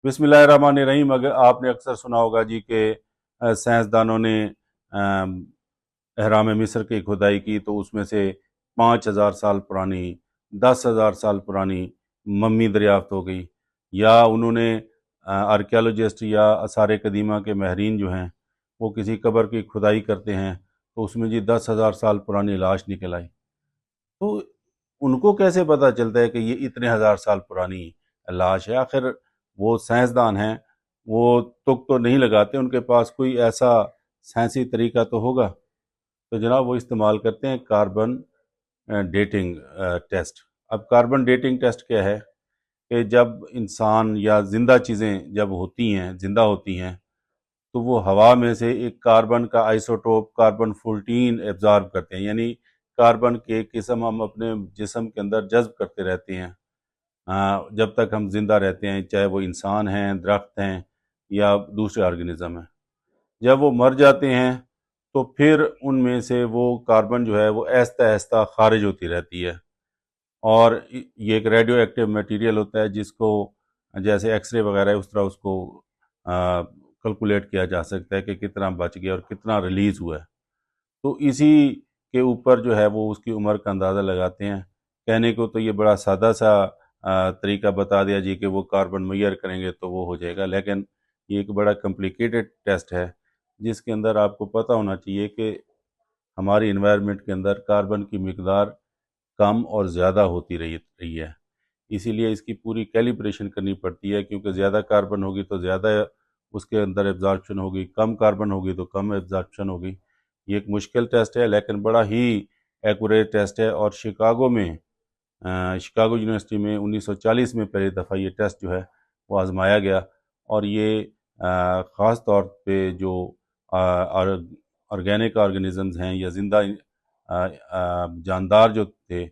बिस्मिल्लाहिर्रहमानिर्रहीम। अगर आपने अक्सर सुना होगा जी कि साइंसदानों ने अहराम मिस्र की खुदाई की तो उसमें से 5,000 साल पुरानी, 10,000 साल पुरानी मम्मी दरियाफ्त हो गई। या उन्होंने आर्कियोलॉजिस्ट या आसार कदीमा के माहिरीन जो हैं वो किसी कब्र की खुदाई करते हैं तो उसमें जी 10,000 साल पुरानी लाश निकल आई। तो उनको कैसे पता चलता है कि ये इतने हज़ार साल पुरानी लाश है? आखिर वो साइंसदान हैं, वो तुक तो नहीं लगाते, उनके पास कोई ऐसा साइंसी तरीका तो होगा। तो जनाब वो इस्तेमाल करते हैं कार्बन डेटिंग टेस्ट। अब कार्बन डेटिंग टेस्ट क्या है कि जब इंसान या ज़िंदा चीज़ें जब होती हैं, ज़िंदा होती हैं, तो वो हवा में से एक कार्बन का आइसोटोप कार्बन 14 एब्जॉर्ब करते हैं, यानी कार्बन के एक किस्म हम अपने जिस्म के अंदर जज्ब करते रहते हैं जब तक हम जिंदा रहते हैं, चाहे वो इंसान हैं, दरख्त हैं या दूसरे ऑर्गेनिज्म हैं। जब वो मर जाते हैं तो फिर उनमें से वो कार्बन जो है वो आहिस्ता आहिस्ता खारिज होती रहती है। और ये एक रेडियो एक्टिव मटीरियल होता है जिसको जैसे एक्सरे वगैरह है उस तरह उसको कैलकुलेट किया जा सकता है कि कितना बच गया और कितना रिलीज़ हुआ है। तो इसी के ऊपर जो है वो उसकी उम्र का अंदाज़ा लगाते हैं। कहने को तो ये बड़ा सादा सा तरीका बता दिया जी कि वो कार्बन मैयर करेंगे तो वो हो जाएगा, लेकिन ये एक बड़ा कॉम्प्लिकेटेड टेस्ट है जिसके अंदर आपको पता होना चाहिए कि हमारी इन्वायरमेंट के अंदर कार्बन की मिकदार कम और ज़्यादा होती रही है। इसीलिए इसकी पूरी कैलिब्रेशन करनी पड़ती है, क्योंकि ज़्यादा कार्बन होगी तो ज़्यादा उसके अंदर एब्जॉर्प्शन होगी, कम कार्बन होगी तो कम एब्जॉर्प्शन होगी। ये एक मुश्किल टेस्ट है लेकिन बड़ा ही एक्यूरेट टेस्ट है। और शिकागो यूनिवर्सिटी में 1940 में पहली दफ़ा ये टेस्ट जो है वो आजमाया गया। और ये ख़ास तौर पे जो ऑर्गेनिक ऑर्गेनिज़म्स हैं या ज़िंदा जानदार जो थे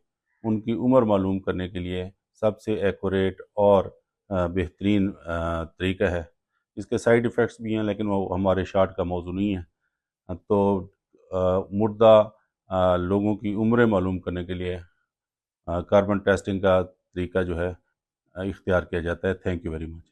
उनकी उम्र मालूम करने के लिए सबसे एक्यूरेट और बेहतरीन तरीका है। इसके साइड इफ़ेक्ट्स भी हैं लेकिन वो हमारे शार्ट का मौजू नहीं है। तो मुर्दा लोगों की उम्रें मालूम करने के लिए कार्बन टेस्टिंग का तरीका जो है इख्तियार किया जाता है। Thank you very much.